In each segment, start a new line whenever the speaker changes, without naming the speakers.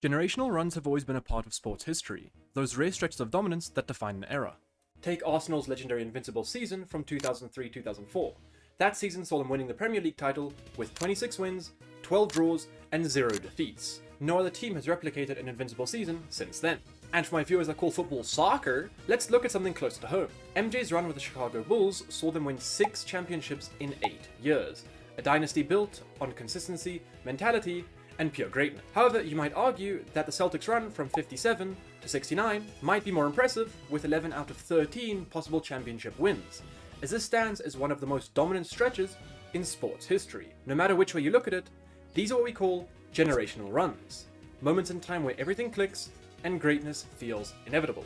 Generational runs have always been a part of sports history, those rare stretches of dominance that define an era. Take Arsenal's legendary invincible season from 2003-2004. That season saw them winning the Premier League title with 26 wins, 12 draws, and 0 defeats. No other team has replicated an invincible season since then. And for my viewers that call football soccer, let's look at something closer to home. MJ's run with the Chicago Bulls saw them win 6 championships in 8 years. A dynasty built on consistency, mentality, and pure greatness. However, you might argue that the Celtics' run from 57 to 69 might be more impressive, with 11 out of 13 possible championship wins, as this stands as one of the most dominant stretches in sports history. No matter which way you look at it, these are what we call generational runs. Moments in time where everything clicks and greatness feels inevitable.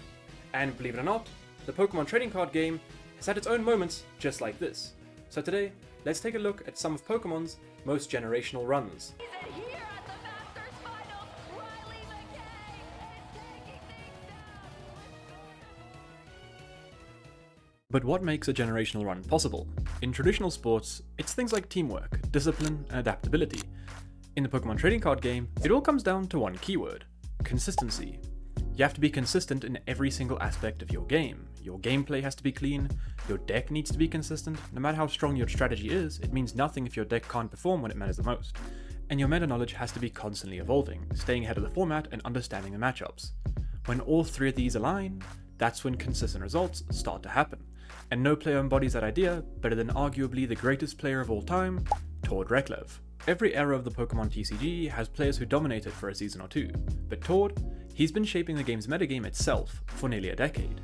And believe it or not, the Pokémon trading card game has had its own moments just like this. So today, let's take a look at some of Pokémon's most generational runs. But what makes a generational run possible? In traditional sports, it's things like teamwork, discipline, and adaptability. In the Pokémon trading card game, it all comes down to one keyword: consistency. You have to be consistent in every single aspect of your game. Your gameplay has to be clean, your deck needs to be consistent. No matter how strong your strategy is, it means nothing if your deck can't perform when it matters the most. And your meta knowledge has to be constantly evolving, staying ahead of the format and understanding the matchups. When all three of these align, that's when consistent results start to happen. And no player embodies that idea better than arguably the greatest player of all time, Reklev. Every era of the Pokémon TCG has players who dominated for a season or two, but he's been shaping the game's metagame itself for nearly a decade.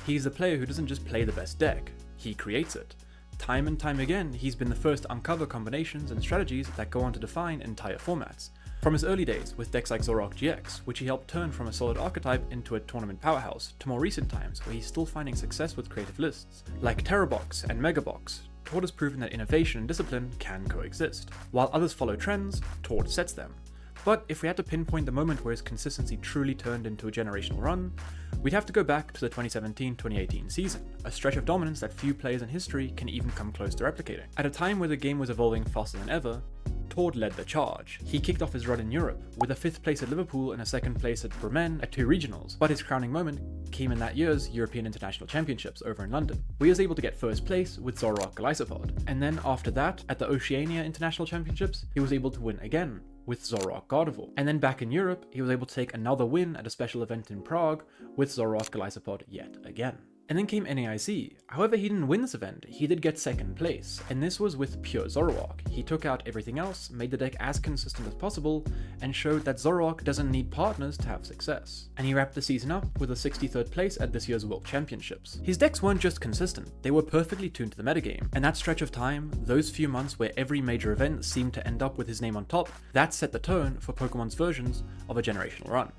He's the player who doesn't just play the best deck, he creates it. Time and time again, he's been the first to uncover combinations and strategies that go on to define entire formats. From his early days with decks like Zoroark GX, which he helped turn from a solid archetype into a tournament powerhouse, to more recent times where he's still finding success with creative lists, like Terrabox and Megabox. Tord has proven that innovation and discipline can coexist. While others follow trends, Tord sets them. But if we had to pinpoint the moment where his consistency truly turned into a generational run, we'd have to go back to the 2017-2018 season, a stretch of dominance that few players in history can even come close to replicating. At a time where the game was evolving faster than ever, Tord led the charge. He kicked off his run in Europe, with a 5th place at Liverpool and a 2nd place at Bremen at 2 regionals, but his crowning moment came in that year's European International Championships over in London, where he was able to get 1st place with Zoroark Gardevoir. And then after that, at the Oceania International Championships, he was able to win again with Zoroark Gardevoir. And then back in Europe, he was able to take another win at a special event in Prague with Zoroark Gardevoir yet again. And then came NAIC. However, he didn't win this event, he did get 2nd place, and this was with pure Zoroark. He took out everything else, made the deck as consistent as possible, and showed that Zoroark doesn't need partners to have success. And he wrapped the season up with a 63rd place at this year's World Championships. His decks weren't just consistent, they were perfectly tuned to the metagame, and that stretch of time, those few months where every major event seemed to end up with his name on top, that set the tone for Pokemon's versions of a generational run.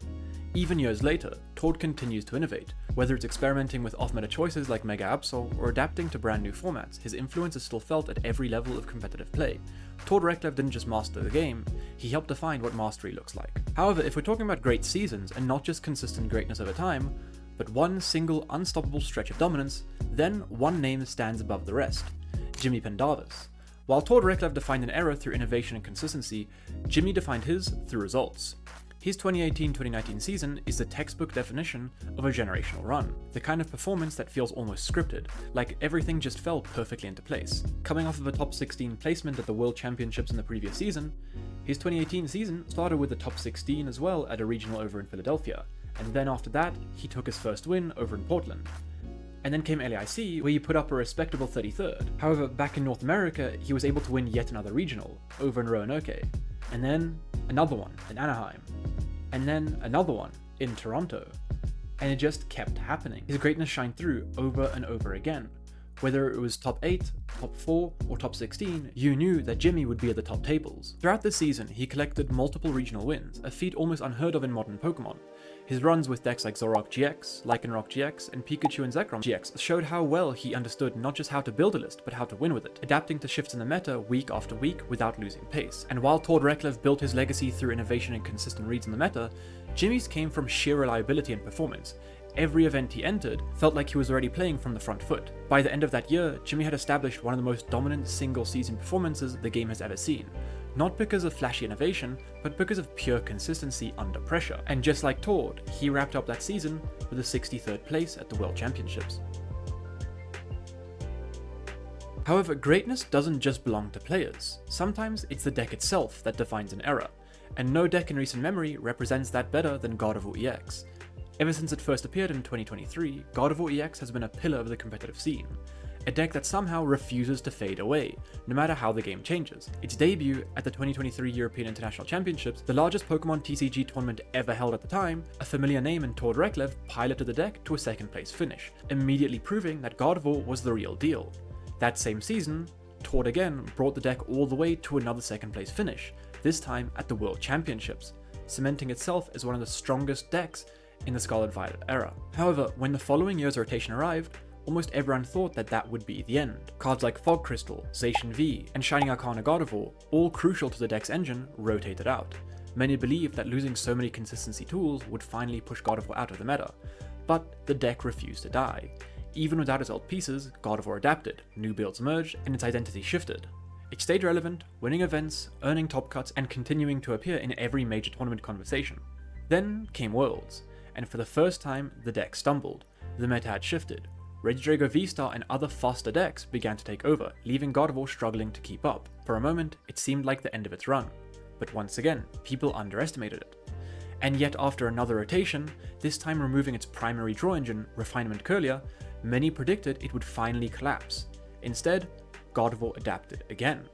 Even years later, Tord continues to innovate. Whether it's experimenting with off-meta choices like Mega Absol or adapting to brand new formats, his influence is still felt at every level of competitive play. Tord Reklev didn't just master the game, he helped define what mastery looks like. However, if we're talking about great seasons and not just consistent greatness over time, but one single unstoppable stretch of dominance, then one name stands above the rest: Jimmy Pendarvis. While Tord Reklev defined an era through innovation and consistency, Jimmy defined his through results. His 2018-2019 season is the textbook definition of a generational run, the kind of performance that feels almost scripted, like everything just fell perfectly into place. Coming off of a top 16 placement at the World Championships in the previous season, his 2018 season started with the top 16 as well at a regional over in Philadelphia, and then after that, he took his first win over in Portland. And then came LAIC, where he put up a respectable 33rd. However, back in North America, he was able to win yet another regional, over in Roanoke, and then another one in Anaheim, and then another one in Toronto. And it just kept happening. His greatness shined through over and over again. Whether it was top 8, top 4, or top 16, you knew that Jimmy would be at the top tables. Throughout the season, he collected multiple regional wins, a feat almost unheard of in modern Pokemon. His runs with decks like Zoroark GX, Lycanroc GX, and Pikachu and Zekrom GX showed how well he understood not just how to build a list, but how to win with it, adapting to shifts in the meta week after week without losing pace. And while Tord Reklev built his legacy through innovation and consistent reads in the meta, Jimmy's came from sheer reliability and performance. Every event he entered felt like he was already playing from the front foot. By the end of that year, Jimmy had established one of the most dominant single-season performances the game has ever seen, Not because of flashy innovation, but because of pure consistency under pressure. And just like Tord, he wrapped up that season with a 63rd place at the World Championships. However, greatness doesn't just belong to players. Sometimes it's the deck itself that defines an era, and no deck in recent memory represents that better than Gardevoir EX. Ever since it first appeared in 2023, Gardevoir EX has been a pillar of the competitive scene. A deck that somehow refuses to fade away, no matter how the game changes. Its debut at the 2023 European International Championships, the largest Pokemon TCG tournament ever held at the time, a familiar name in Tord Reklev piloted the deck to a second place finish, immediately proving that Gardevoir was the real deal. That same season, Tord again brought the deck all the way to another second place finish, this time at the World Championships, cementing itself as one of the strongest decks in the Scarlet Violet era. However, when the following year's rotation arrived, almost everyone thought that would be the end. Cards like Fog Crystal, Zacian V, and Shining Arcana Gardevoir, all crucial to the deck's engine, rotated out. Many believed that losing so many consistency tools would finally push Gardevoir out of the meta, but the deck refused to die. Even without its old pieces, Gardevoir adapted, new builds emerged, and its identity shifted. It stayed relevant, winning events, earning top cuts, and continuing to appear in every major tournament conversation. Then came Worlds, and for the first time, the deck stumbled. The meta had shifted. Regidrago V-Star and other faster decks began to take over, leaving Gardevoir struggling to keep up. For a moment, it seemed like the end of its run, but once again, people underestimated it. And yet after another rotation, this time removing its primary draw engine, Refinement Curlier, many predicted it would finally collapse. Instead, Gardevoir adapted again.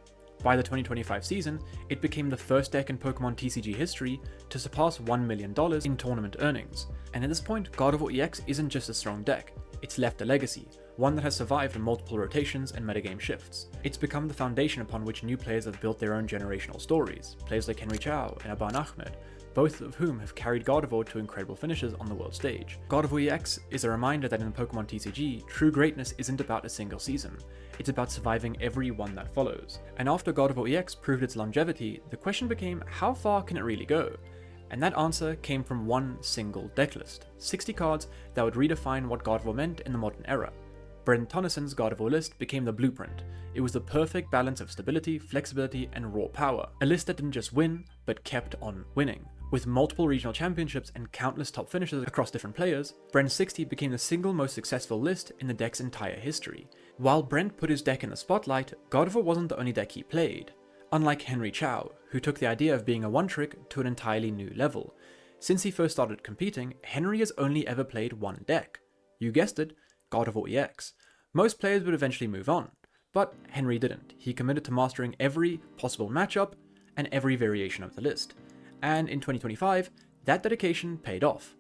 By the 2025 season, it became the first deck in Pokemon TCG history to surpass $1 million in tournament earnings. And at this point, Gardevoir EX isn't just a strong deck, it's left a legacy, one that has survived multiple rotations and metagame shifts. It's become the foundation upon which new players have built their own generational stories, players like Henry Chow and Aban Ahmed, both of whom have carried Gardevoir to incredible finishes on the world stage. Gardevoir EX is a reminder that in Pokemon TCG, true greatness isn't about a single season, it's about surviving every one that follows. And after Gardevoir EX proved its longevity, the question became, how far can it really go? And that answer came from one single decklist, 60 cards that would redefine what Gardevoir meant in the modern era. Brent Tonnisson's Gardevoir list became the blueprint. It was the perfect balance of stability, flexibility, and raw power. A list that didn't just win, but kept on winning. With multiple regional championships and countless top finishes across different players, Brent's 60 became the single most successful list in the deck's entire history. While Brent put his deck in the spotlight, Gardevoir wasn't the only deck he played. Unlike Henry Chow, who took the idea of being a one-trick to an entirely new level. Since he first started competing, Henry has only ever played one deck. You guessed it, Gardevoir EX. Most players would eventually move on, but Henry didn't. He committed to mastering every possible matchup and every variation of the list. And in 2025, that dedication paid off.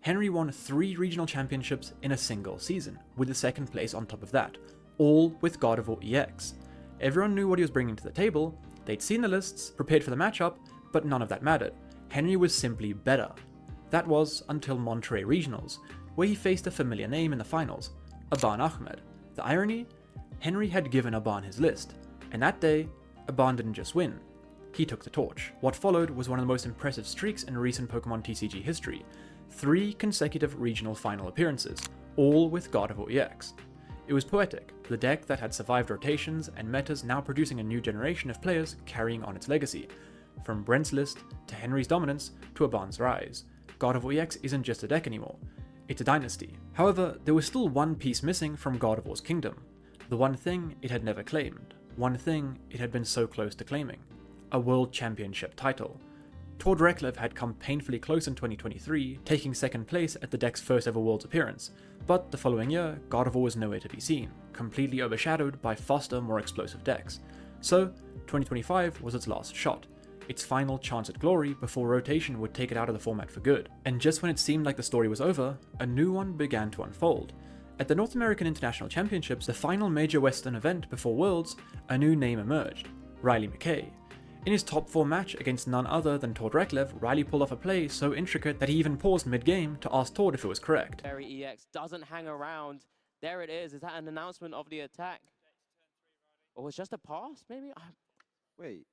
Henry won 3 regional championships in a single season, with the second place on top of that, all with Gardevoir EX. Everyone knew what he was bringing to the table, they'd seen the lists, prepared for the matchup, but none of that mattered. Henry was simply better. That was until Monterey Regionals, where he faced a familiar name in the finals, Aban Ahmed. The irony? Henry had given Aban his list, and that day, Aban didn't just win, he took the torch. What followed was one of the most impressive streaks in recent Pokemon TCG history, 3 consecutive regional final appearances, all with Gardevoir EX. It was poetic, the deck that had survived rotations and metas now producing a new generation of players carrying on its legacy. From Brent's list, to Henry's dominance, to Aban's rise, Gardevoir EX isn't just a deck anymore, it's a dynasty. However, there was still one piece missing from Gardevoir's kingdom, the one thing it had never claimed, one thing it had been so close to claiming, a World Championship title. Tord Reklev had come painfully close in 2023, taking second place at the deck's first ever Worlds appearance, but the following year, Gardevoir was nowhere to be seen, completely overshadowed by faster, more explosive decks. So, 2025 was its last shot, its final chance at glory before rotation would take it out of the format for good. And just when it seemed like the story was over, a new one began to unfold. At the North American International Championships, the final major Western event before Worlds, a new name emerged, Riley McKay. In his top 4 match against none other than Tord Reklev, Riley pulled off a play so intricate that he even paused mid-game to ask Tord if it was correct.
EX doesn't hang around. There it is. Is that an announcement of the attack? Or was it just a pass, maybe?
Wait.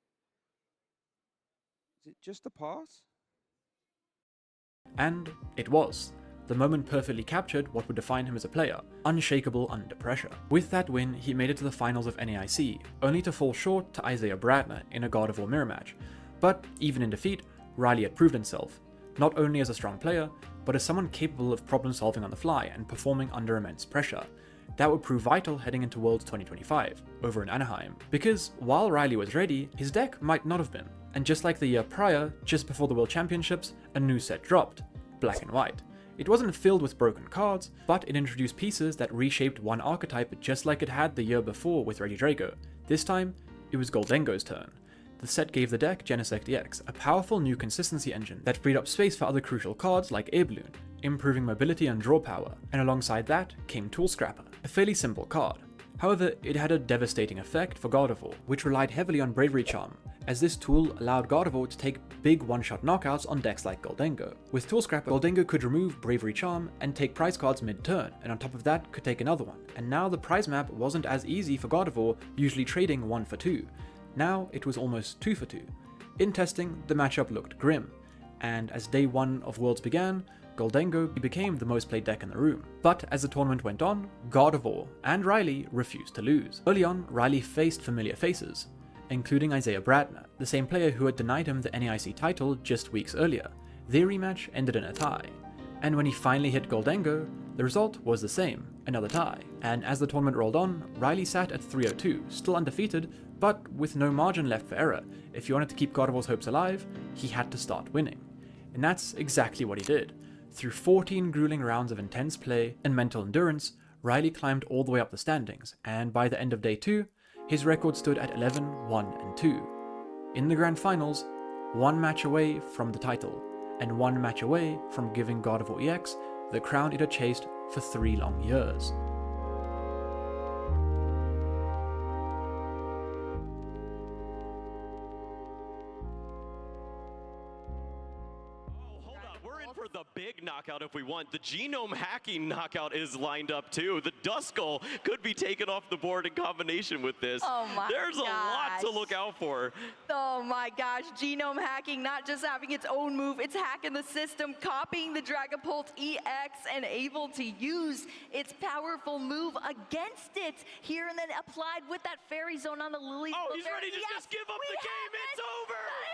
Is it just a pass?
And it was. the moment perfectly captured what would define him as a player, unshakable under pressure. With that win, he made it to the finals of NAIC, only to fall short to Isaiah Bradner in a Gardevoir mirror match. But even in defeat, Riley had proved himself, not only as a strong player, but as someone capable of problem solving on the fly and performing under immense pressure. That would prove vital heading into Worlds 2025, over in Anaheim. Because while Riley was ready, his deck might not have been. And just like the year prior, just before the World Championships, a new set dropped, Black and White. It wasn't filled with broken cards, but it introduced pieces that reshaped one archetype just like it had the year before with Regidrago. This time, it was Goldengo's turn. The set gave the deck Genesect EX, a powerful new consistency engine that freed up space for other crucial cards like Air Balloon, improving mobility and draw power, and alongside that came Tool Scrapper, a fairly simple card. However, it had a devastating effect for Gardevoir, which relied heavily on Bravery Charm, as this tool allowed Gardevoir to take big one-shot knockouts on decks like Goldengo. With Tool Scrapper, Goldengo could remove Bravery Charm and take prize cards mid-turn, and on top of that could take another one. And now the prize map wasn't as easy for Gardevoir, usually trading 1 for 2. Now it was almost 2 for 2. In testing, the matchup looked grim, and as day 1 of Worlds began, Goldengo became the most played deck in the room. But as the tournament went on, Gardevoir and Riley refused to lose. Early on, Riley faced familiar faces, including Isaiah Bradner, the same player who had denied him the NAIC title just weeks earlier. Their rematch ended in a tie, and when he finally hit Goldengo, the result was the same, another tie. And as the tournament rolled on, Riley sat at 302, still undefeated, but with no margin left for error. If he wanted to keep Gardevoir's hopes alive, he had to start winning. And that's exactly what he did. Through 14 grueling rounds of intense play and mental endurance, Riley climbed all the way up the standings, and by the end of day 2, his record stood at 11, 1, and 2. In the grand finals, 1 match away from the title, and 1 match away from giving Gardevoir EX the crown it had chased for 3 long years.
For the big knockout if we want. The genome hacking knockout is lined up too. The Duskull could be taken off the board in combination with this.
Oh my
There's a lot to look out for.
Oh my gosh, genome hacking, not just having its own move, it's hacking the system, copying the Dragapult EX and able to use its powerful move against it here and then applied with that Fairy Zone on the Lily.
Oh, he's ready to just give up the game. It's over.